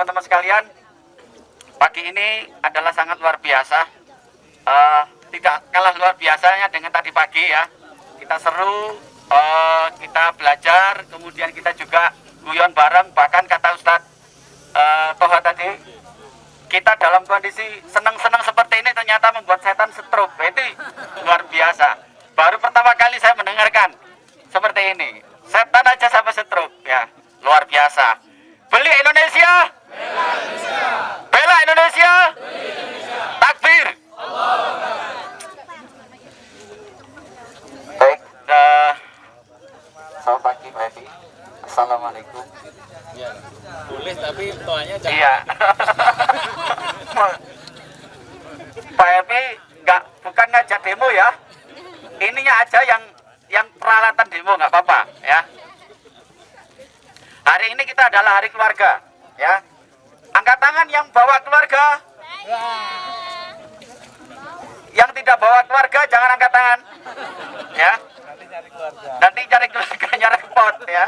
teman-teman sekalian, pagi ini adalah sangat luar biasa. Tidak kalah luar biasanya dengan tadi pagi ya. Kita seru, kita belajar, kemudian kita juga guyon bareng. Bahkan kata Ustadz Toha tadi, kita dalam kondisi senang-senang seperti ini ternyata membuat setan stroke. Itu luar biasa. Baru pertama kali saya mendengarkan seperti ini. Setan aja sampai stroke ya, luar biasa. Beli Indonesia, bela Indonesia, takbir. Baik, selamat pagi Pak Epi. Assalamualaikum. Ya, boleh tapi toanya jangan. Iya. Pak Epi bukan ngajak demo ya. Ininya aja yang peralatan demo, nggak apa-apa ya. Hari ini kita adalah hari keluarga ya. Angkat tangan yang bawa keluarga. Yang tidak bawa keluarga jangan angkat tangan ya. Nanti cari keluarganya repot ya.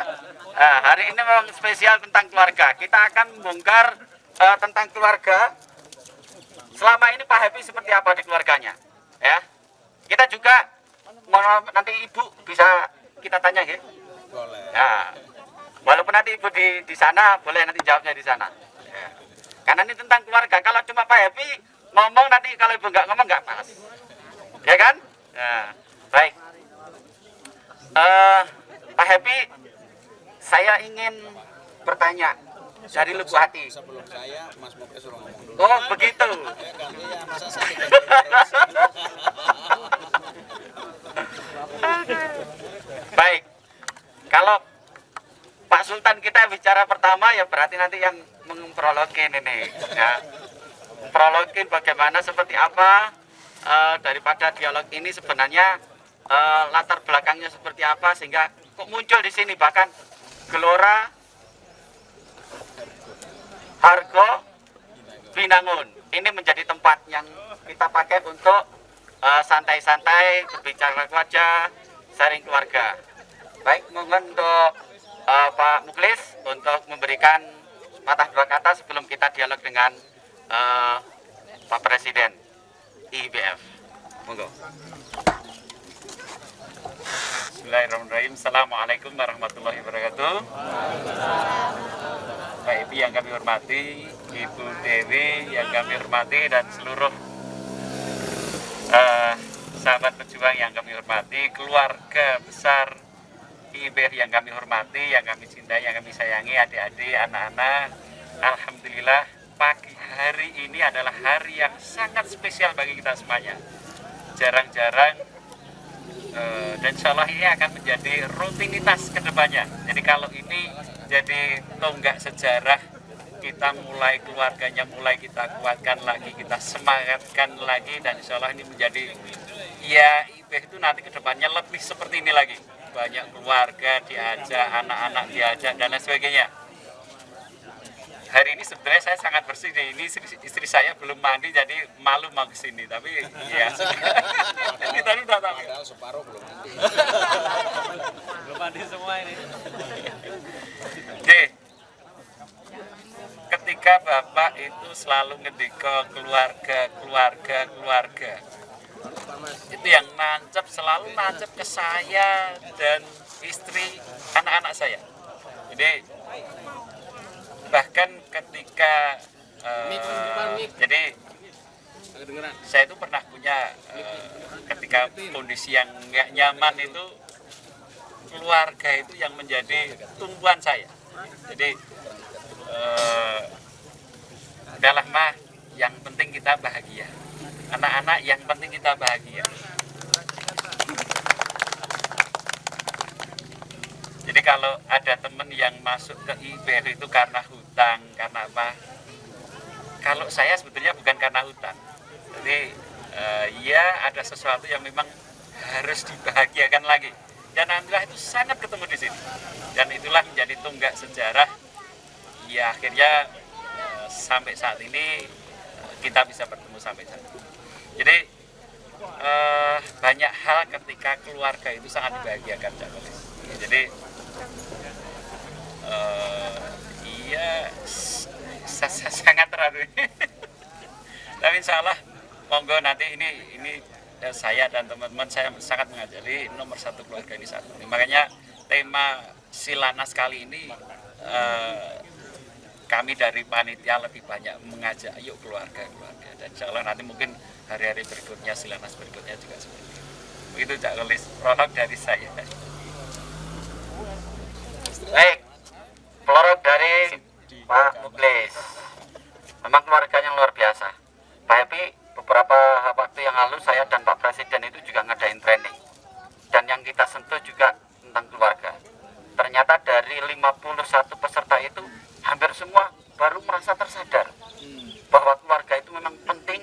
Nah, hari ini memang spesial tentang keluarga. Kita akan membongkar tentang keluarga. Selama ini Pak Happy seperti apa di keluarganya ya. Kita juga nanti Ibu bisa kita tanya ya. Boleh. Nah, walaupun nanti Ibu di sana, boleh nanti jawabnya di sana. Ya. Karena ini tentang keluarga. Kalau cuma Pak Happy ngomong, nanti kalau Ibu nggak ngomong nggak pas. Ya kan? Nah, baik. Pak Happy, saya ingin bertanya dari lubuk hati. Sebelum saya, Mas Mokes suruh ngomong dulu. Oh, begitu. Ya gantian, masa saya terus. Baik. Kalau Pak Sultan kita bicara pertama, ya berarti nanti yang memprologin ini ya. Prologin bagaimana, seperti apa daripada dialog ini sebenarnya, latar belakangnya seperti apa sehingga kok muncul di sini, bahkan Gelora Hargo Binangun ini menjadi tempat yang kita pakai untuk santai-santai berbicara keluarga, sharing keluarga. Baik, mohon untuk Pak Muklis untuk memberikan patah dua kata sebelum kita dialog dengan Pak Presiden IBF. Monggo. Bismillahirrahmanirrahim. Assalamualaikum warahmatullahi wabarakatuh. Pak Ibu yang kami hormati, Ibu Dewi yang kami hormati, dan seluruh sahabat pejuang yang kami hormati, keluarga besar IBF yang kami hormati, yang kami cintai, yang kami sayangi, adik-adik, anak-anak. Alhamdulillah, pagi hari ini adalah hari yang sangat spesial bagi kita semuanya. Jarang-jarang dan insya Allah ini akan menjadi rutinitas ke depannya. Jadi kalau ini jadi tonggak sejarah, kita mulai keluarganya, mulai kita kuatkan lagi, kita semangatkan lagi, dan insya Allah ini menjadi, ya IBF itu nanti ke depannya lebih seperti ini lagi. Banyak keluarga diajak, anak-anak diajak, dan lain sebagainya. Hari ini sebenarnya saya sangat bersih, ini istri saya belum mandi jadi malu mau kesini, tapi ya kita udah tahu. Padahal separuh belum mandi. Belum mandi semua ini. Oke. Ketika Bapak itu selalu ngediko keluarga, itu yang selalu nancep ke saya dan istri, anak-anak saya. Jadi bahkan ketika jadi saya itu pernah punya ketika kondisi yang nggak nyaman itu, keluarga itu yang menjadi tumpuan saya. Jadi udahlah mah, yang penting kita bahagia, anak-anak yang penting kita bahagia. Jadi kalau ada teman yang masuk ke IBF itu karena hutang, karena apa? Kalau saya sebetulnya bukan karena hutang. Jadi ya ada sesuatu yang memang harus dibahagiakan lagi. Dan alhamdulillah itu sangat ketemu di sini. Dan itulah menjadi tonggak sejarah. Ya akhirnya sampai saat ini kita bisa bertemu sampai saat ini. Jadi banyak hal ketika keluarga itu sangat dibahagiakan, Cak Kolis. Jadi iya, ini saya dan teman-teman saya sangat mengajari nomor satu keluarga ini satu. Makanya tema Silanas kali ini kami dari panitia lebih banyak mengajak yuk keluarga dan insya Allah nanti mungkin hari-hari berikutnya Silanas berikutnya juga seperti itu. Begitu Cak Kelis, prolog dari saya. Baik, prolog dari Pak Muklis. Memang keluarganya luar biasa. Pak Happy, beberapa waktu yang lalu saya dan Pak Presiden itu juga ngadain training. Dan yang kita sentuh juga tentang keluarga. Ternyata dari 51 peserta itu hampir semua baru merasa tersadar bahwa keluarga itu memang penting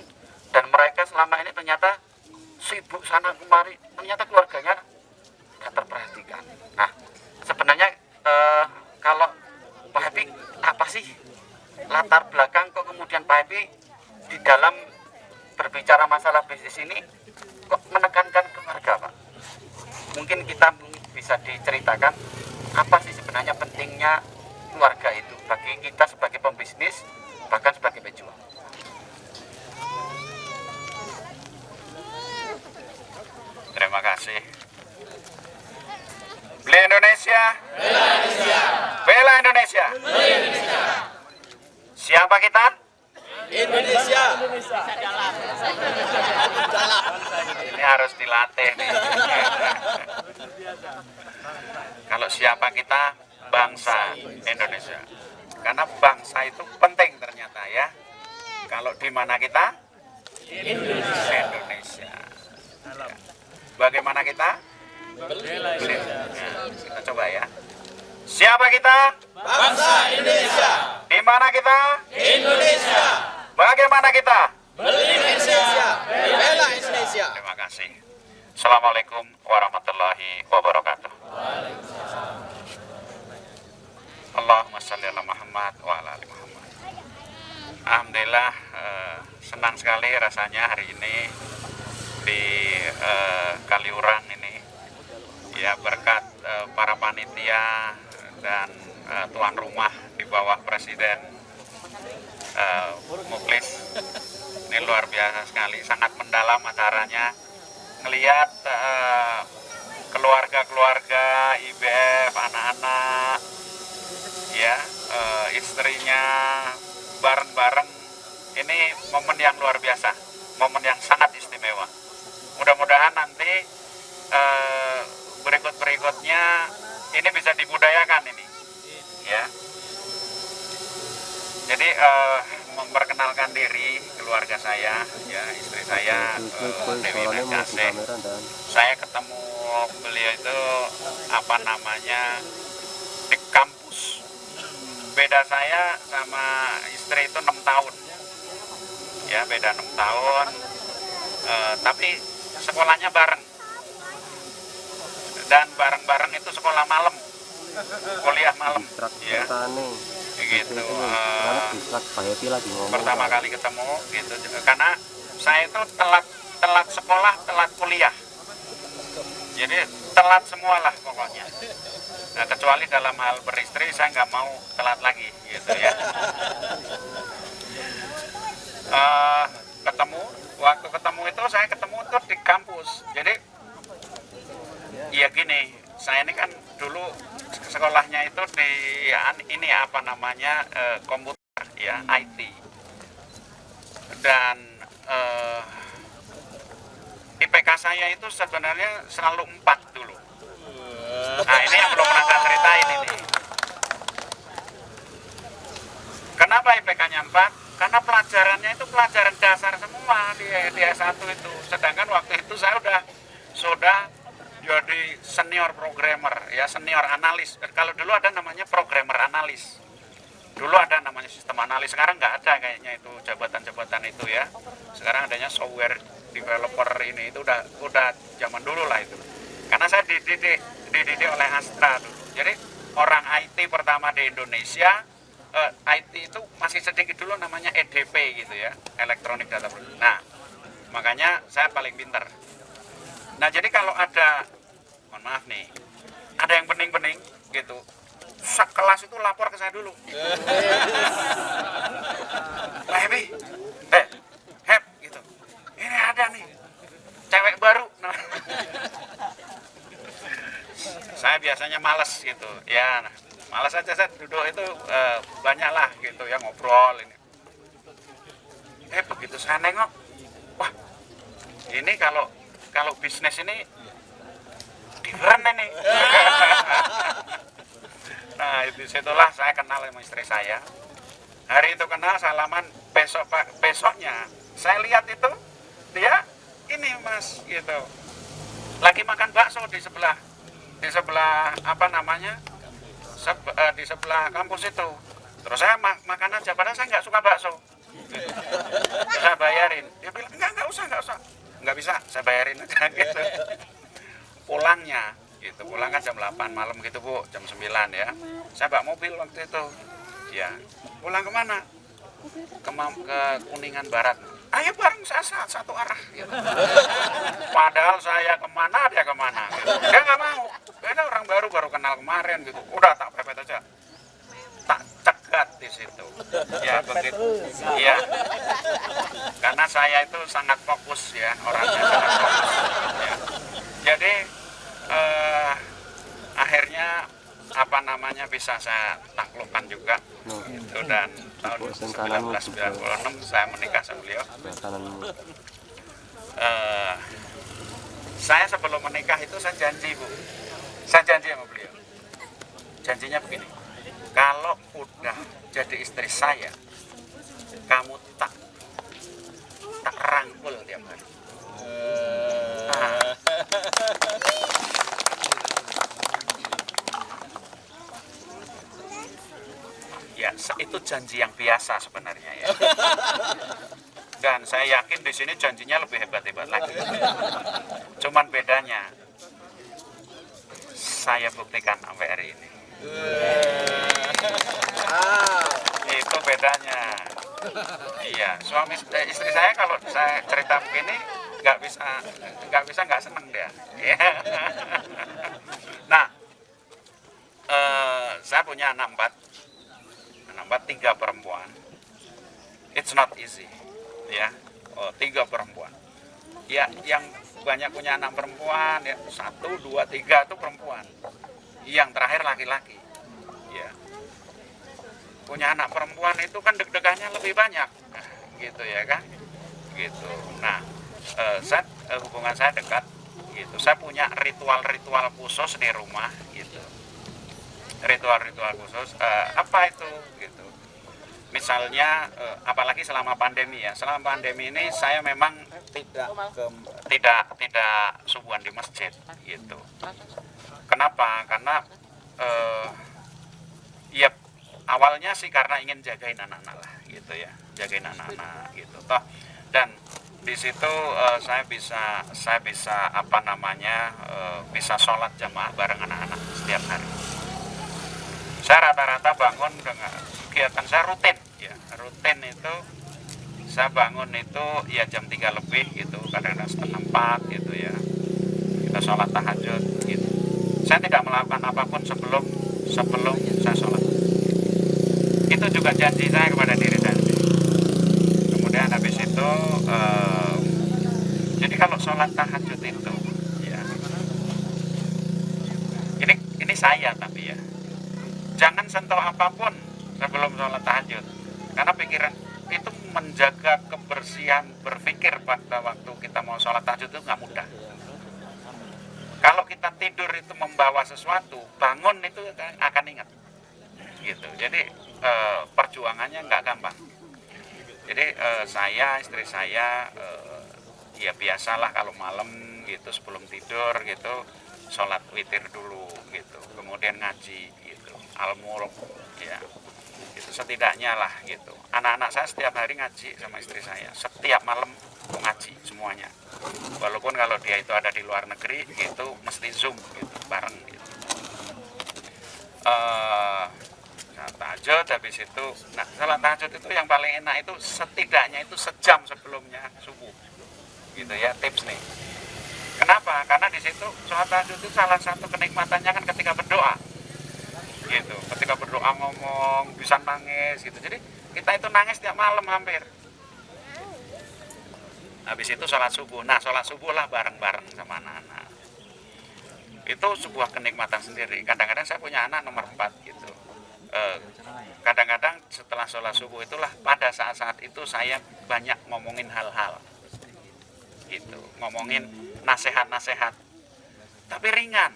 dan mereka selama ini ternyata sibuk sana kemari, ternyata keluarganya tidak terperhatikan. Nah, sebenarnya kalau Pak Happy apa sih latar belakang kok kemudian Pak Happy di dalam berbicara masalah bisnis ini kok menekankan keluarga, Pak? Mungkin kita bisa diceritakan apa sih sebenarnya pentingnya keluarga itu bagi kita sebagai pembisnis bahkan sebagai pejuang. Terima kasih. Bela Indonesia. Bela Indonesia. Siapa kita? Indonesia. Ini harus dilatih nih. Kalau siapa kita? Bangsa Indonesia. Karena bangsa itu penting ternyata ya. Kalau di mana kita? Indonesia. Bagaimana kita? Bela. Nah, kita coba ya. Siapa kita? Bangsa Indonesia. Di mana kita? Indonesia. Bagaimana kita? Beli Indonesia. Bela Indonesia. Terima kasih. Assalamualaikum warahmatullahi wabarakatuh. Allahumma sholli ala Muhammad wa ala ali Muhammad. Alhamdulillah, senang sekali rasanya hari ini di Kaliurang ini ya, berkat para panitia dan tuan rumah di bawah Presiden Muklis. Ini luar biasa sekali, sangat mendalam acaranya. Ngelihat keluarga-keluarga IBF, anak-anak ya, istrinya bareng-bareng, ini momen yang luar biasa, momen yang sangat istimewa. Mudah-mudahan nanti berikut-berikutnya ini bisa dibudayakan ini ya. Jadi memperkenalkan diri keluarga saya ya, istri saya Dewi Najase. Saya ketemu beliau itu apa namanya di kampus. Beda saya sama istri itu 6 tahun ya, beda 6 tahun, tapi sekolahnya bareng dan bareng-bareng itu sekolah malam, kuliah malam ya, begitu. Pertama kali ketemu gitu, karena saya itu telat sekolah, telat kuliah, jadi telat semualah pokoknya. Nah, kecuali dalam hal beristri saya nggak mau telat lagi gitu ya. Waktu ketemu itu saya ketemu tuh di kampus. Jadi ya gini, saya ini kan dulu sekolahnya itu di ini apa namanya komputer ya, IT, dan IPK saya itu sebenarnya selalu 4 dulu. Nah, ini yang belum pernah saya ceritain ini. Kenapa IPK-nya 4? Karena pelajarannya itu pelajaran dasar semua di S1 itu. Sedangkan waktu itu saya sudah jadi senior programmer ya, senior analis. Kalau dulu ada namanya programmer analis. Dulu ada namanya sistem analis, sekarang nggak ada kayaknya itu jabatan-jabatan itu ya. Sekarang adanya software developer, ini itu udah zaman dulu lah itu. Karena saya dididik oleh Astra dulu. Jadi orang IT pertama di Indonesia, IT itu masih sedikit dulu namanya EDP gitu ya, Electronic Data Processing. Nah, makanya saya paling pintar. Nah, jadi kalau ada, mohon maaf nih, ada yang bening-bening gitu, sekelas itu lapor ke saya dulu. Pak Happy, Hep gitu, ini ada nih saya biasanya malas gitu ya, malas aja saya duduk itu banyak lah gitu ya ngobrol ini. Begitu saya nengok, wah ini kalau bisnis ini different ini. Nah itu situlah saya kenal sama istri saya. Hari itu kenal, salaman, besoknya saya lihat itu dia ini mas gitu lagi makan bakso di sebelah apa namanya di sebelah kampus itu. Terus saya makan aja padahal saya nggak suka bakso. Saya bayarin, dia bilang nggak usah, nggak bisa, saya bayarin aja gitu. Pulangnya gitu, pulang kan jam 8 malam gitu Bu, jam 9 ya. Saya bawa mobil waktu itu. Ya, pulang kemana? Ke Kuningan Barat. Ayo bareng saya satu arah. Gitu. Padahal saya kemana, dia kemana. Gitu. Dia nggak mau. Beda orang baru kenal kemarin gitu. Udah tak pepet aja. Tak cegat di situ. Ya begitu. Iya. Karena saya itu sangat fokus ya, orangnya sangat fokus. Ya. Jadi akhirnya apa namanya bisa saya taklukkan juga itu, dan tahun 1996 saya menikah sama beliau. Saya sebelum menikah itu saya janji Bu, saya janji sama beliau, janjinya begini, kalau udah jadi istri saya kamu tak rangkul tiap hari. Ya, itu janji yang biasa sebenarnya ya. Dan saya yakin di sini janjinya lebih hebat-hebat lagi. Cuman bedanya, saya buktikan sampai hari ini. Itu bedanya. Iya, istri saya kalau saya cerita begini nggak bisa nggak seneng dia. Nah, saya punya anak 3 perempuan. It's not easy, ya. 3 perempuan. Ya, yang banyak punya anak perempuan, ya 1, 2, 3 itu perempuan. Yang terakhir laki-laki. Ya. Punya anak perempuan itu kan deg-degannya lebih banyak, gitu ya kan? Gitu. Nah, hubungan saya dekat, gitu. Saya punya ritual-ritual khusus di rumah, gitu. Ritual-ritual khusus apa itu gitu, misalnya apalagi selama pandemi ya, selama pandemi ini saya memang tidak subuhan di masjid gitu. Kenapa? Karena ya awalnya sih karena ingin jagain anak-anak lah gitu ya, jagain anak-anak gitu toh, dan di situ saya bisa apa namanya bisa sholat jamaah bareng anak-anak setiap hari. Saya rata-rata bangun dengan kegiatan saya rutin ya, rutin itu saya bangun itu ya jam 3 lebih gitu, kadang-kadang setengah 4 gitu ya, kita sholat tahajud gitu. Saya tidak melakukan apapun sebelum saya sholat. Itu juga janji saya kepada diri saya. Kemudian habis itu jadi kalau sholat tahajud itu ya, ini saya tapi ya, jangan sentuh apapun sebelum sholat tahajud, karena pikiran itu menjaga kebersihan berpikir pada waktu kita mau sholat tahajud itu nggak mudah. Kalau kita tidur itu membawa sesuatu, bangun itu akan ingat gitu. Jadi perjuangannya nggak gampang. Jadi istri saya ya biasalah kalau malam gitu sebelum tidur gitu sholat witir dulu gitu, kemudian ngaji gitu, al-mulk ya, itu setidaknya lah gitu. Anak-anak saya setiap hari ngaji sama istri saya, setiap malam ngaji semuanya, walaupun kalau dia itu ada di luar negeri gitu mesti zoom gitu bareng gitu. Tahajud habis itu, nah salat tahajud itu yang paling enak itu setidaknya itu sejam sebelumnya subuh gitu ya, tips nih. Kenapa? Karena di situ sholat tahajud itu salah satu kenikmatannya kan ketika berdoa, gitu. Ketika berdoa ngomong, bisa nangis, gitu. Jadi kita itu nangis tiap malam hampir. Habis itu sholat subuh. Nah sholat subuh lah bareng-bareng sama anak-anak. itu sebuah kenikmatan sendiri. Kadang-kadang saya punya anak nomor 4 gitu. Kadang-kadang setelah sholat subuh itulah pada saat-saat itu saya banyak ngomongin hal-hal gitu, ngomongin nasihat-nasihat tapi ringan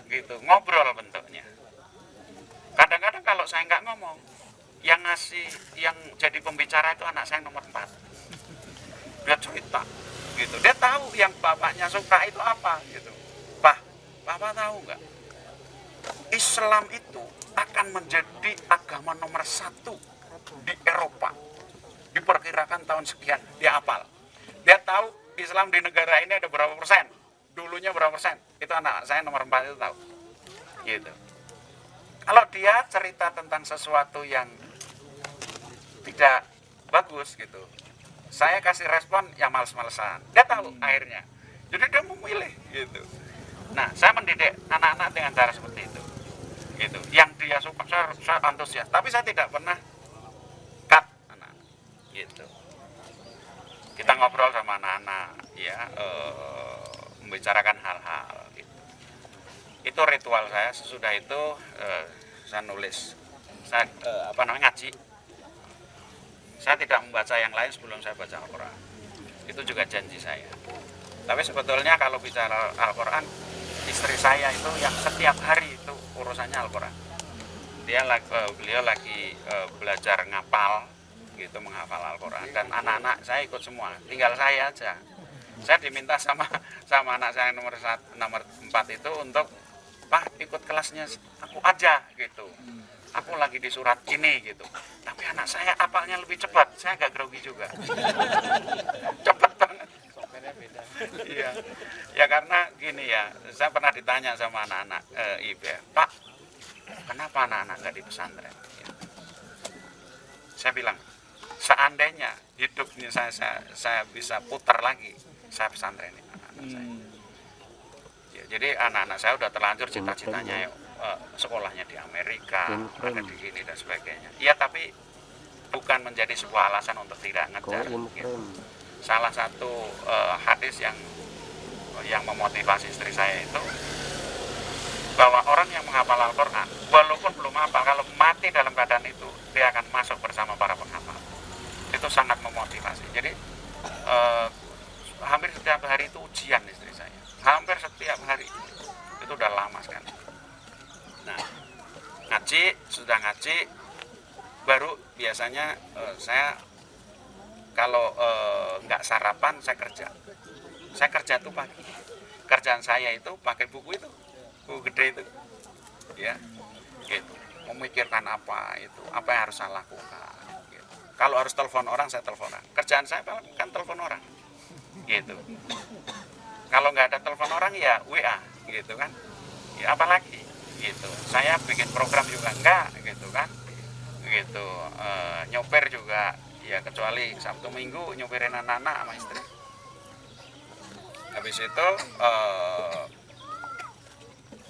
gitu, ngobrol bentuknya. Kadang-kadang kalau saya nggak ngomong, yang jadi pembicara itu anak saya nomor 4. Dia cerita gitu, dia tahu yang bapaknya suka itu apa gitu. Bapak tahu nggak, Islam itu akan menjadi agama nomor 1 di Eropa. Diperkirakan tahun sekian, dia hafal. Dia tahu Islam di negara ini ada berapa persen, dulunya berapa persen. Itu anak saya nomor 4 itu tahu. Gitu. Kalau dia cerita tentang sesuatu yang tidak bagus gitu, saya kasih respon yang males-malesan. Dia tahu akhirnya. Jadi dia memilih gitu. Nah, saya mendidik anak-anak dengan cara seperti itu. Gitu. Yang dia suka saya antusias, tapi saya tidak pernah cut anak-anak. Gitu. Kita ngobrol sama anak-anak ya, membicarakan hal-hal gitu. Itu ritual saya. Sesudah itu saya nulis, saya ngaji. Saya tidak membaca yang lain sebelum saya baca Al-Quran. Itu juga janji saya. Tapi sebetulnya kalau bicara Al-Quran, istri saya itu yang setiap hari itu urusannya Al-Quran. Beliau lagi belajar ngapal gitu, menghafal Al-Quran, dan anak-anak saya ikut semua, tinggal saya aja. Saya diminta sama anak saya nomor 4 itu untuk, Pak, ikut kelasnya aku aja gitu. Aku lagi di surat ini gitu. Tapi anak saya apalnya lebih cepat, saya agak grogi juga. Cepat banget. Iya. Ya karena gini ya, saya pernah ditanya sama anak-anak IB, Pak, kenapa anak-anak nggak di pesantren? Ya. Saya bilang, seandainya hidupnya saya bisa putar lagi, saya pesantrenin anak-anak saya. Ya, jadi anak-anak saya udah terlanjur cita-citanya sekolahnya di Amerika, ada di sini dan sebagainya. Iya, tapi bukan menjadi sebuah alasan untuk tidak ngejar. Gitu. Salah satu hadis yang memotivasi istri saya itu, bahwa orang yang menghafal Al-Quran, walaupun belum hafal, kalau mati dalam keadaan itu, dia akan masuk bersama para penghafal. Itu sangat memotivasi. Jadi hampir setiap hari itu ujian istri saya. Hampir setiap hari. Itu udah lama sekali. Nah, sudah ngaji, baru biasanya saya kalau nggak sarapan, saya kerja. Saya kerja tuh pagi. Kerjaan saya itu pakai buku itu, buku gede itu, ya, gitu. Memikirkan apa yang harus saya lakukan. Gitu. Kalau harus telepon orang, saya telepon orang. Kerjaan saya kan telepon orang, gitu. Kalau nggak ada telepon orang ya WA, gitu kan. Ya apalagi, gitu. Saya bikin program juga enggak, gitu kan. Gitu. Nyopir juga, ya kecuali Sabtu Minggu nyopirin anak-anak sama istri. Habis itu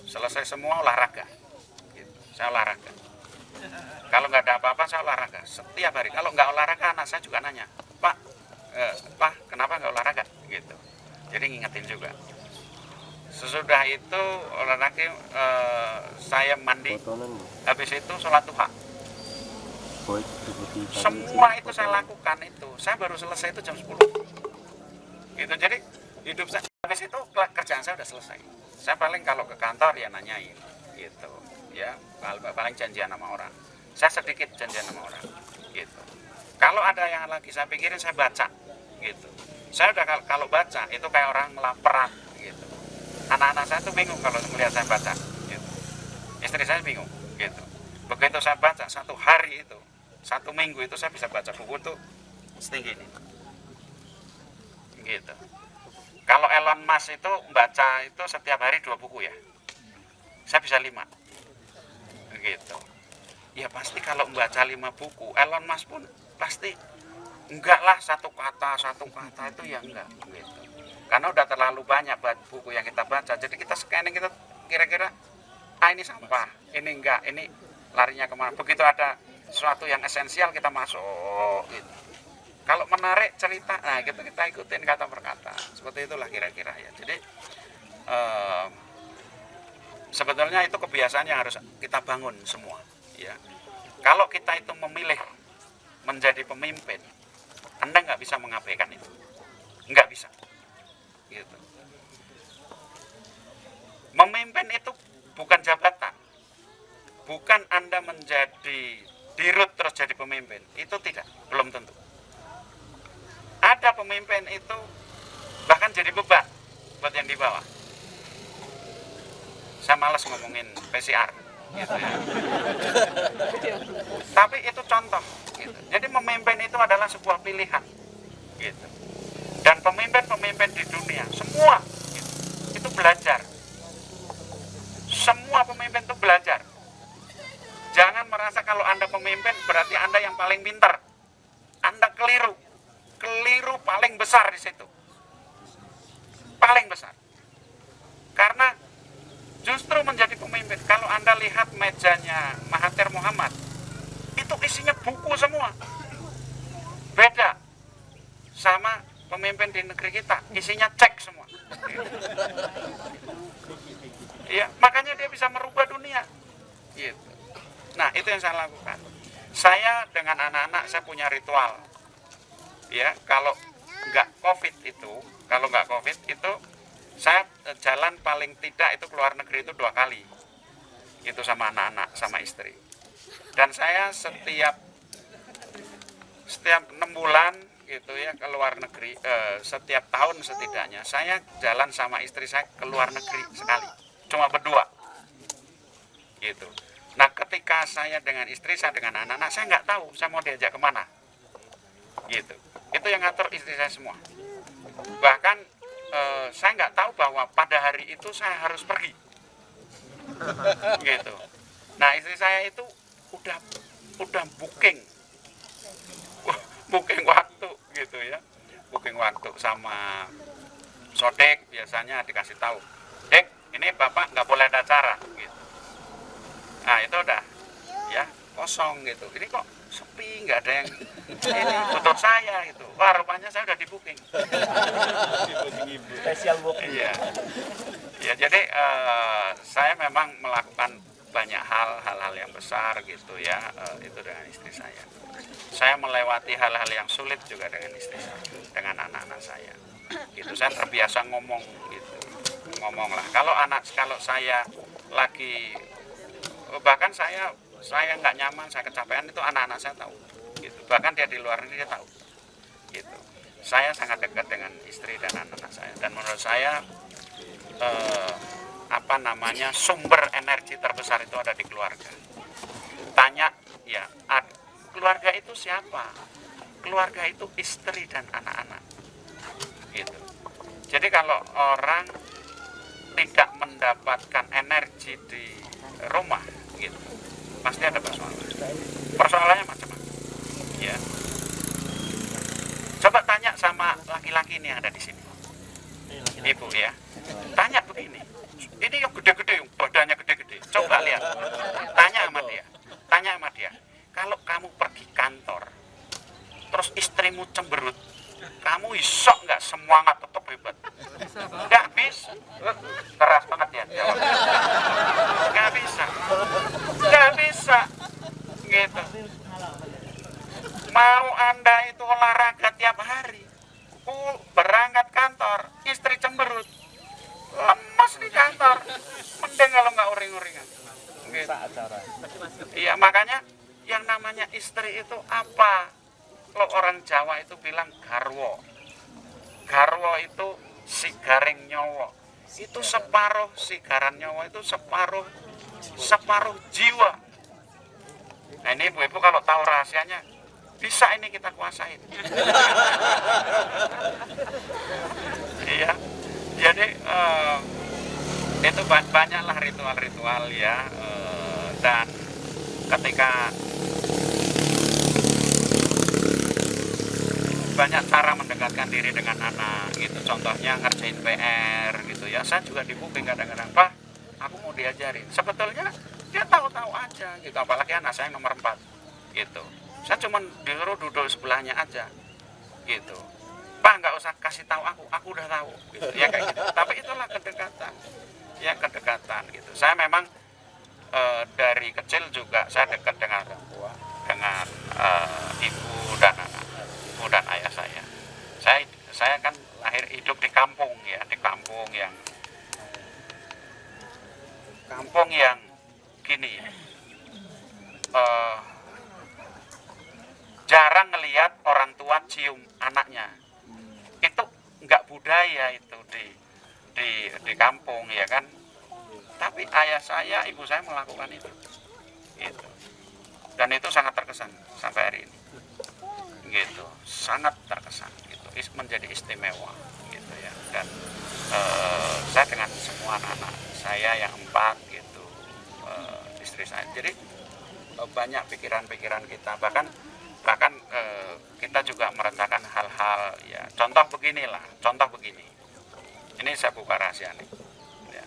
selesai semua olahraga, gitu. Saya olahraga. Kalau nggak ada apa-apa saya olahraga setiap hari. Kalau nggak olahraga, anak saya juga nanya, Pak, kenapa nggak olahraga? Gitu. Jadi ngingetin juga. Sesudah itu olahraga, saya mandi. Habis itu sholat duha. Semua itu saya lakukan itu. Saya baru selesai itu jam 10. Gitu. Jadi hidup saya habis itu kerjaan saya udah selesai. Saya paling kalau ke kantor ya nanyain gitu. Ya, paling janjian sama orang. Saya sedikit janjian sama orang gitu. Kalau ada yang lagi saya pikirin, saya baca gitu. Saya udah kalau baca itu kayak orang melaparan gitu. Anak-anak saya tuh bingung kalau melihat saya baca gitu. Istri saya bingung gitu. Begitu saya baca satu hari itu, 1 minggu itu saya bisa baca buku tuh setinggi ini. Gitu. Kalau Elon Musk itu baca itu setiap hari 2 buku ya. Saya bisa 5. Gitu. Ya pasti kalau membaca 5 buku, Elon Musk pun pasti enggak lah satu kata itu ya enggak gitu. Karena udah terlalu banyak buku yang kita baca. Jadi kita scanning, kita kira-kira ini sampah, ini enggak, ini larinya kemana. Begitu ada sesuatu yang esensial kita masuk gitu. Kalau menarik cerita, nah gitu kita ikutin kata per kata. Seperti itulah kira-kira ya. Jadi sebetulnya itu kebiasaan yang harus kita bangun semua, ya. Kalau kita itu memilih menjadi pemimpin, Anda nggak bisa mengabaikan itu, nggak bisa. Gitu. Memimpin itu bukan jabatan, bukan Anda menjadi dirut terus jadi pemimpin, itu tidak, belum tentu. Ada pemimpin itu bahkan jadi beban buat yang di bawah. Saya malas ngomongin PCR, gitu ya. Tapi itu contoh, gitu. Jadi memimpin itu adalah sebuah pilihan, gitu. Dan pemimpin-pemimpin di dunia semua gitu, itu belajar. Semua pemimpin itu belajar. Jangan merasa kalau Anda pemimpin berarti Anda yang paling pintar. Anda keliru. Keliru paling besar di situ. Paling besar. Karena justru menjadi pemimpin, kalau Anda lihat mejanya Mahathir Muhammad, itu isinya buku semua. Beda sama pemimpin di negeri kita, isinya cek semua. Ya, makanya dia bisa merubah dunia. Gitu. Nah, itu yang saya lakukan. Saya dengan anak-anak saya punya ritual. Ya, kalau nggak COVID itu, saya jalan paling tidak itu keluar negeri itu 2 kali. Itu sama anak-anak, sama istri. Dan saya setiap 6 bulan gitu ya ke luar negeri, setiap tahun setidaknya saya jalan sama istri saya ke luar negeri sekali, cuma berdua gitu. Nah, ketika saya dengan istri saya dengan anak-anak, saya nggak tahu saya mau diajak kemana gitu. Itu yang ngatur istri saya semua. Bahkan saya nggak tahu bahwa pada hari itu saya harus pergi gitu. Nah, istri saya itu udah booking waktu gitu ya, booking waktu sama Sodek. Biasanya dikasih tahu, Dek, ini Bapak nggak boleh ada acara gitu. Nah, itu udah ya kosong gitu. Ini kok sepi, nggak ada yang ini butuh saya gitu. Wah, rupanya saya udah di booking. Spesial booking. Iya. Ya, jadi saya memang melakukan banyak hal-hal yang besar gitu ya, itu dengan istri saya. Saya melewati hal-hal yang sulit juga dengan istri saya, dengan anak-anak saya. Gitu, saya terbiasa ngomong gitu. Ngomong lah. Kalau saya lagi, bahkan saya nggak nyaman, saya kecapean, itu anak-anak saya tahu. Gitu. Bahkan dia di luar negeri dia tahu. Gitu. Saya sangat dekat dengan istri dan anak-anak saya. Dan menurut saya sumber energi terbesar itu ada di keluarga. Tanya ya, keluarga itu siapa? Keluarga itu istri dan anak-anak. Gitu. Jadi kalau orang tidak mendapatkan energi di rumah, gitu, pasti ada persoalan. Persoalannya macam-macam. Ya. Coba tanya sama laki-laki ini yang ada di sini, ibu ya. Tanya begini, ini yang gede-gede, yang badannya gede-gede. Coba lihat, tanya sama dia. Kalau kamu pergi kantor, terus istrimu cemberut, kamu iso nggak semangat tetap hebat? Nggak bisa. Keras banget ya jawab. Nggak bisa. Gitu. Mau Anda itu olahraga tiap hari, berangkat kantor, istri cemberut, lemes di kantor, mending kalau nggak uring-uringan. Gitu. Iya, makanya yang namanya istri itu apa? Kalau orang Jawa itu bilang garwo. Garwo itu sigaring nyawa. Itu separuh sigaran nyawa, itu separuh jiwa. Nah, ini ibu-ibu kalau tahu rahasianya, bisa ini kita kuasain. Iya. Jadi itu banyaklah ritual-ritual ya, dan ketika banyak cara mendekatkan diri dengan anak gitu, contohnya ngerjain PR gitu ya. Saya juga di booking kadang-kadang, Pak, aku mau diajarin. Sebetulnya dia tahu-tahu aja gitu, apalagi anak saya nomor 4 gitu. Saya cuma disuruh duduk sebelahnya aja gitu. Pak, nggak usah kasih tahu aku udah tahu gitu. Ya kayak gitu. Tapi itulah kedekatan. ya kedekatan gitu. Saya memang dari kecil juga saya dekat dengan orang tua, dengan ibu dan ayah saya. Saya kan lahir hidup di kampung ya, di kampung yang gini, jarang ngelihat orang tua cium anaknya. Itu nggak budaya itu di kampung ya kan. Tapi ayah saya, ibu saya melakukan itu. Gitu. Dan itu sangat terkesan sampai hari ini. Gitu, sangat terkesan gitu. Menjadi istimewa gitu ya. Dan saya dengan semua anak-anak saya yang 4 gitu, istri saya. Jadi banyak pikiran-pikiran kita, bahkan kita juga merencanakan hal-hal ya. Contoh begini. Ini saya buka rahasia nih. Ya.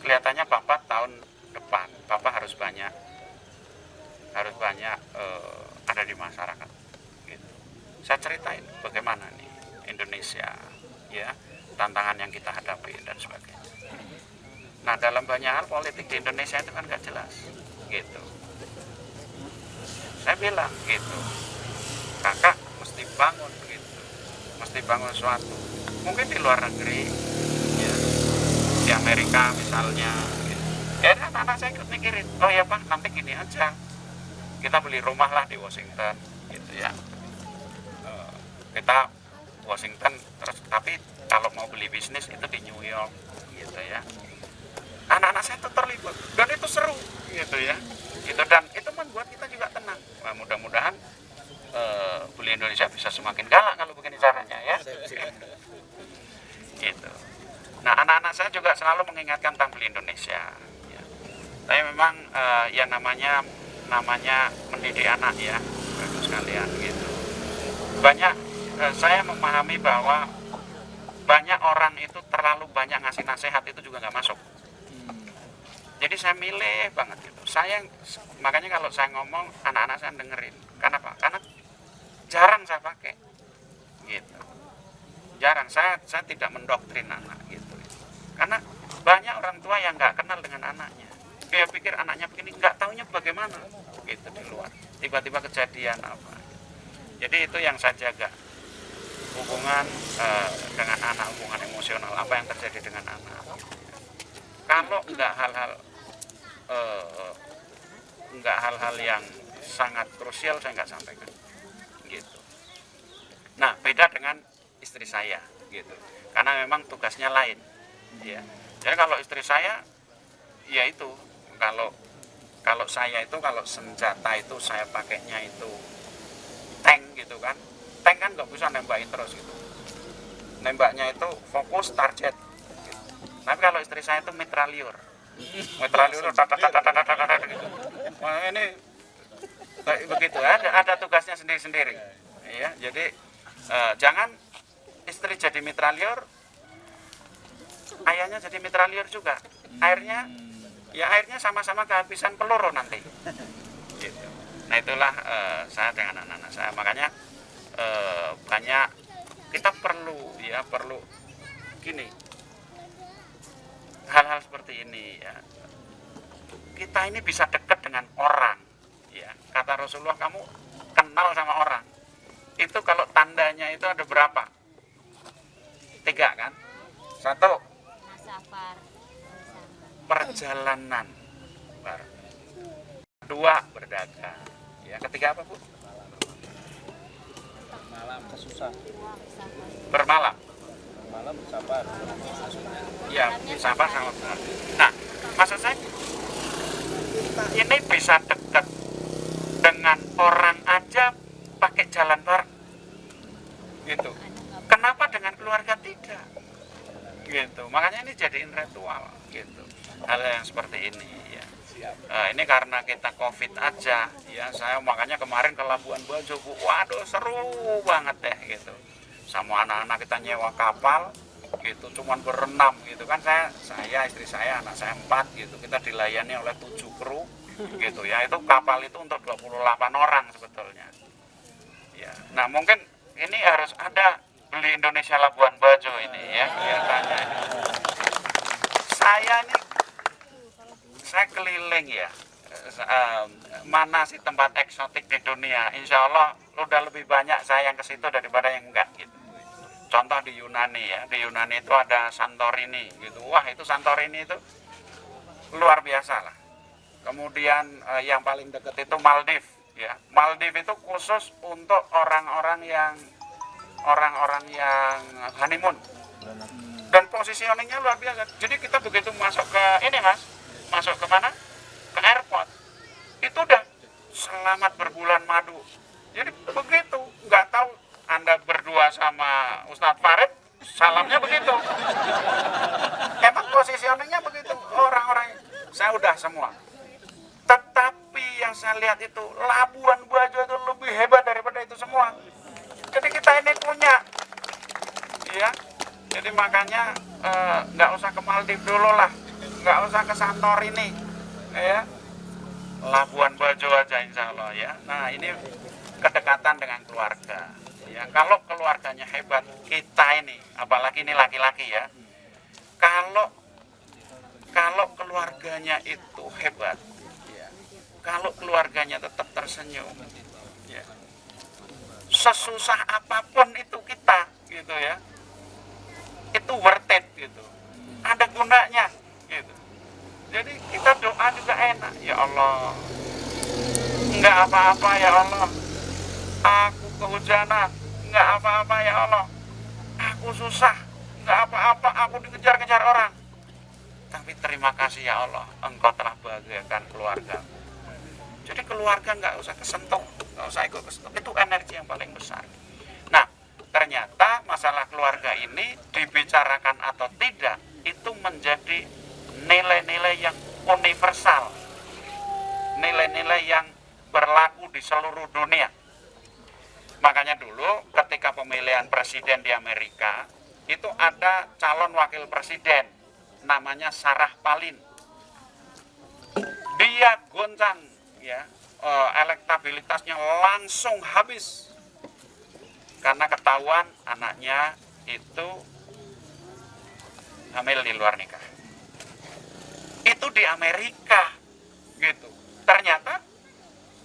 Kelihatannya Bapak tahun depan, Bapak harus banyak ada di masyarakat. Gitu. Saya ceritain bagaimana nih Indonesia, ya, tantangan yang kita hadapi dan sebagainya. Nah, dalam banyak hal politik di Indonesia itu kan nggak jelas, gitu. Saya bilang gitu, kakak mesti bangun gitu, mesti bangun suatu. Mungkin di luar negeri, ya, di Amerika misalnya, gitu. Ya anak-anak saya ikut mikirin, oh ya Pak, nanti gini aja, kita beli rumah lah di Washington, gitu ya. Kita Washington, terus tapi kalau mau beli bisnis itu di New York, gitu ya. Anak-anak saya itu terlibat dan itu seru, gitu ya. Gitu, dan itu membuat kita juga tenang. Nah, mudah-mudahan Beli Indonesia bisa semakin galak kalau begini caranya ya. Gitu. Nah, anak-anak saya juga selalu mengingatkan tentang Beli Indonesia. Ya. Tapi memang ya namanya mendidik anak ya, bagus sekalian gitu. Banyak saya memahami bahwa banyak orang itu terlalu banyak ngasih nasihat itu juga nggak masuk. Jadi saya milih banget gitu. Makanya kalau saya ngomong anak-anak saya dengerin. Kenapa? Karena jarang saya pakai. Gitu. Jarang saya tidak mendoktrin anak gitu. Karena banyak orang tua yang nggak kenal dengan anaknya. Dia pikir anaknya begini, nggak taunya bagaimana gitu di luar. Tiba-tiba kejadian apa. Jadi itu yang saya jaga. Hubungan dengan anak, hubungan emosional, apa yang terjadi dengan anak. Kalau nggak hal-hal yang sangat krusial saya nggak sampaikan gitu. Nah, beda dengan istri saya gitu, karena memang tugasnya lain ya. Jadi kalau istri saya ya itu, kalau saya itu, kalau senjata itu saya pakainya itu tank gitu kan. Tank kan nggak bisa nembakin terus gitu, nembaknya itu fokus target gitu. Tapi kalau istri saya itu mitraliur gitu. Wah, ini begitu, ada tugasnya sendiri-sendiri ya. Jadi jangan istri jadi mitraliur, ayahnya jadi mitraliur juga. Akhirnya sama-sama kehabisan peluru nanti gitu. Nah, itulah saya dengan anak-anak saya. Makanya banyak kita perlu gini, hal-hal seperti ini ya. Kita ini bisa dekat dengan orang ya. Kata Rasulullah, kamu kenal sama orang itu kalau tandanya itu ada berapa? 3 kan? 1, perjalanan bareng. 2, berdagang ya. Ketiga apa, Bu? Malam susah. Bermalam. Malam sabar. Ya, sabar sama benar. Nah, maksud saya ini bisa dekat dengan orang aja pakai jalan bareng gitu. Kenapa dengan keluarga tidak gitu? Makanya ini jadiin ritual gitu, hal yang seperti ini ya. Ini karena kita COVID aja ya. Saya makanya kemarin ke Labuan Bajo, Bu, waduh seru banget deh gitu, sama anak-anak kita nyewa kapal gitu, cuman berenam gitu kan. Saya istri saya, anak saya 4 gitu, kita dilayani oleh 7 kru gitu ya. Itu kapal itu untuk 28 orang sebetulnya ya. Nah, mungkin ini harus ada Beli Indonesia Labuan Bajo ini ya, kelihatannya Saya keliling ya, mana sih tempat eksotik di dunia. Insya Allah udah lebih banyak saya yang ke situ daripada yang enggak gitu. Contoh di Yunani ya, di Yunani itu ada Santorini gitu. Wah, itu Santorini itu luar biasa lah. Kemudian yang paling dekat itu Maldives ya. Maldives itu khusus untuk orang-orang yang honeymoon. Dan positioningnya luar biasa. Jadi kita begitu masuk ke ini Mas, masuk ke mana? Ke airport. Itu udah selamat berbulan madu. Jadi begitu, nggak tahu Anda berdua sama Ustadz Farid, salamnya begitu. Emang positioningnya begitu. Orang-orang saya udah semua. Tetapi yang saya lihat itu Labuan Bajo itu lebih hebat daripada itu semua. Jadi kita ini punya, ya. Jadi makanya nggak usah ke Maldives dulu lah, nggak usah ke Santorini, ya. Labuan Bajo aja insya Allah ya. Nah ini kedekatan dengan keluarga. Ya kalau keluarganya hebat, kita ini, apalagi ini laki-laki ya. Kalau keluarganya itu hebat, ya. Kalau keluarganya tetap tersenyum, ya. Sesusah apapun itu kita, gitu ya. Itu worth it gitu, ada gunanya gitu. Jadi kita doa juga enak, ya Allah, nggak apa-apa ya Allah, aku kehujanan, nggak apa-apa ya Allah, aku susah, nggak apa-apa, aku dikejar-kejar orang, tapi terima kasih ya Allah, Engkau telah bahagiakan keluarga. Jadi keluarga nggak usah kesentuh, nggak usah ikut kesentuh, itu energi yang paling besar. Nah, ternyata masalah keluarga ini dibicarakan atau tidak itu menjadi nilai-nilai yang universal, nilai-nilai yang berlaku di seluruh dunia. Makanya dulu ketika pemilihan presiden di Amerika itu ada calon wakil presiden namanya Sarah Palin. Dia goncang ya, elektabilitasnya langsung habis karena ketahuan anaknya itu hamil di luar nikah. Itu di Amerika gitu. Ternyata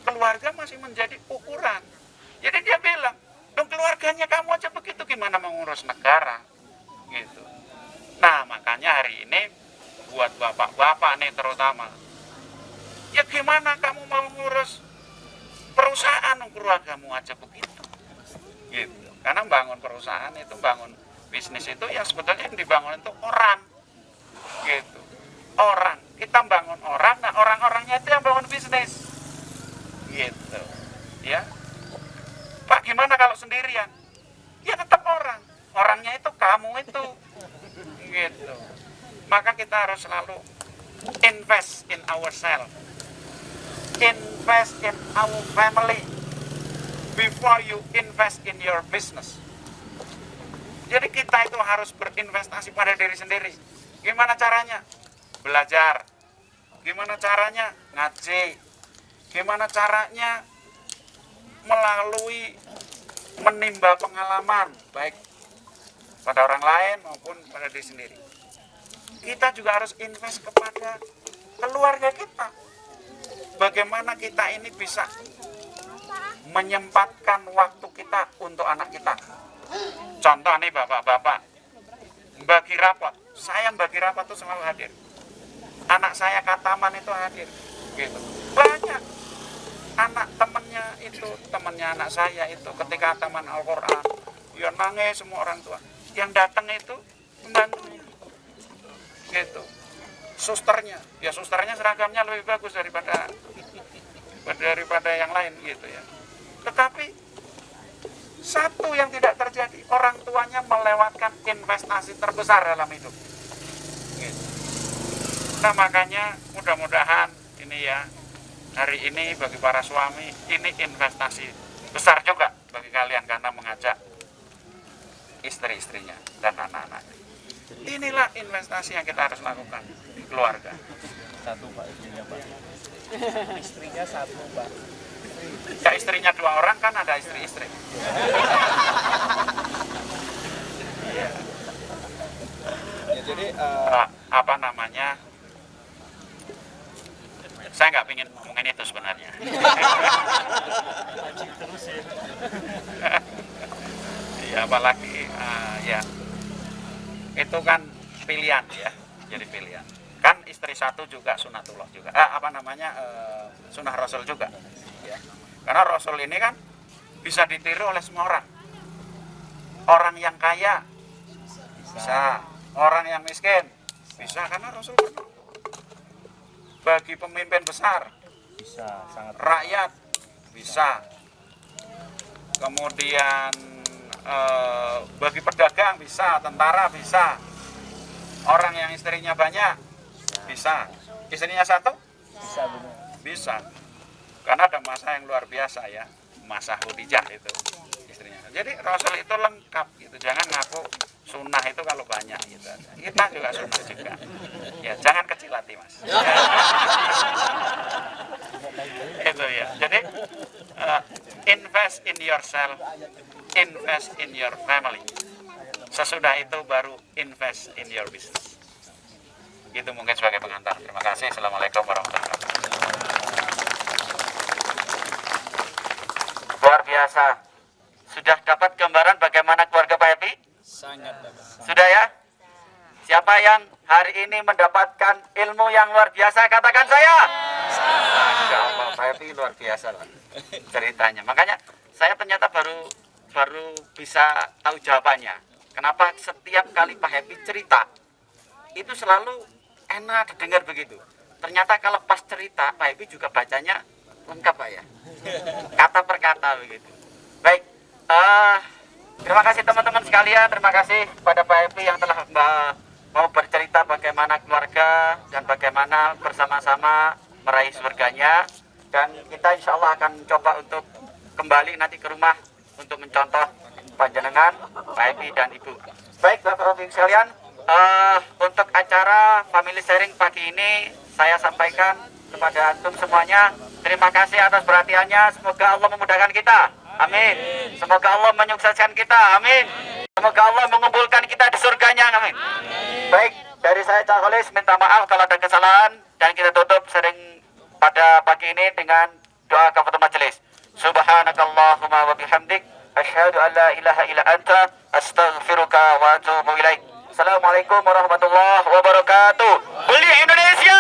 keluarga masih menjadi ukuran. Jadi dia bilang, dong keluarganya kamu aja begitu, gimana mengurus negara gitu. Nah makanya hari ini buat bapak-bapak nih terutama, ya gimana kamu mau ngurus perusahaan, keluargamu aja begitu gitu. Karena bangun perusahaan itu, bangun bisnis itu ya sebetulnya yang dibangun itu orang gitu. Orang, kita bangun orang, nah orang-orangnya itu yang bangun bisnis gitu ya. Pak gimana kalau sendirian? Ya tetap orang, orangnya itu kamu itu gitu. Maka kita harus selalu invest in ourselves, invest in our family before you invest in your business. Jadi kita itu harus berinvestasi pada diri sendiri. Gimana caranya? Belajar. Gimana caranya? Ngaji. Gimana caranya? Melalui menimba pengalaman baik pada orang lain maupun pada diri sendiri. Kita juga harus invest kepada keluarga kita. Bagaimana kita ini bisa menyempatkan waktu kita untuk anak kita. Contoh nih bapak-bapak, bagi rapot, saya bagi rapot itu selalu hadir. Anak saya Kataman itu hadir, gitu. Banyak anak temannya anak saya itu ketika Kataman Al-Quran, ya nangis semua orang tua. Yang datang itu membantunya, gitu. Susternya seragamnya lebih bagus daripada yang lain, gitu ya. Tetapi satu yang tidak terjadi, orang tuanya melewatkan investasi terbesar dalam hidup. Gitu. Nah makanya mudah-mudahan ini ya, hari ini bagi para suami ini investasi besar juga bagi kalian karena mengajak istri-istrinya dan anak-anaknya. Inilah investasi yang kita harus lakukan di keluarga. Satu Pak, istrinya Pak. Istrinya satu Pak. Ya istrinya 2 orang kan ada istri-istri. Ya jadi apa namanya, saya nggak ingin ngomongin itu sebenarnya. Ya apalagi ya itu kan pilihan ya, jadi pilihan. Kan istri satu juga sunatullah juga, sunnah Rasul juga. Ya. Karena Rasul ini kan bisa ditiru oleh semua orang. Orang yang kaya bisa, orang yang miskin bisa, karena Rasul pernah. Bagi pemimpin besar Bisa, sangat. rakyat bisa, kemudian bagi pedagang bisa, tentara bisa, orang yang istrinya banyak bisa, istrinya satu Bisa benar. bisa, karena ada masa yang luar biasa ya, masa Khadijah itu istrinya. Jadi Rasul itu lengkap gitu, jangan ngaku sunnah itu kalau banyak gitu. Kita juga sunnah juga. Ya jangan kecil hati mas. Itu ya. Jadi invest in yourself, invest in your family. Sesudah itu baru invest in your business. Itu mungkin sebagai pengantar. Terima kasih. Assalamualaikum warahmatullahi wabarakatuh. Luar biasa. Sudah dapat gambaran bagaimana keluarga Pak Happy? Sangat dapat. Sudah ya? Siapa yang hari ini mendapatkan ilmu yang luar biasa? Katakan saya. Masya Allah, Pak Happy luar biasa lah ceritanya. Makanya saya ternyata baru bisa tahu jawabannya. Kenapa setiap kali Pak Happy cerita itu selalu enak didengar begitu. Ternyata kalau pas cerita Pak Happy juga bacanya lengkap Pak ya. Kata per kata begitu. Baik. Terima kasih teman-teman sekalian. Terima kasih pada Pak Happy yang telah mau bercerita bagaimana keluarga dan bagaimana bersama-sama meraih surganya. Dan kita insya Allah akan coba untuk kembali nanti ke rumah untuk mencontoh panjenengan, Pak Happy dan Ibu. Baik Bapak Ibu sekalian, untuk acara family sharing pagi ini saya sampaikan kepada antum semuanya. Terima kasih atas perhatiannya. Semoga Allah memudahkan kita. Amin. Semoga Allah menyukseskan kita. Amin. Semoga Allah mengumpulkan kita di surganya. Amin. Baik, dari saya Cak Kholis minta maaf kalau ada kesalahan, dan kita tutup sering pada pagi ini dengan doa kafaratul majelis. Subhanakallahumma wa bihamdik asyhadu an la ilaha illa anta astaghfiruka wa atubu ilaik. Assalamualaikum warahmatullahi wabarakatuh. Beli Indonesia.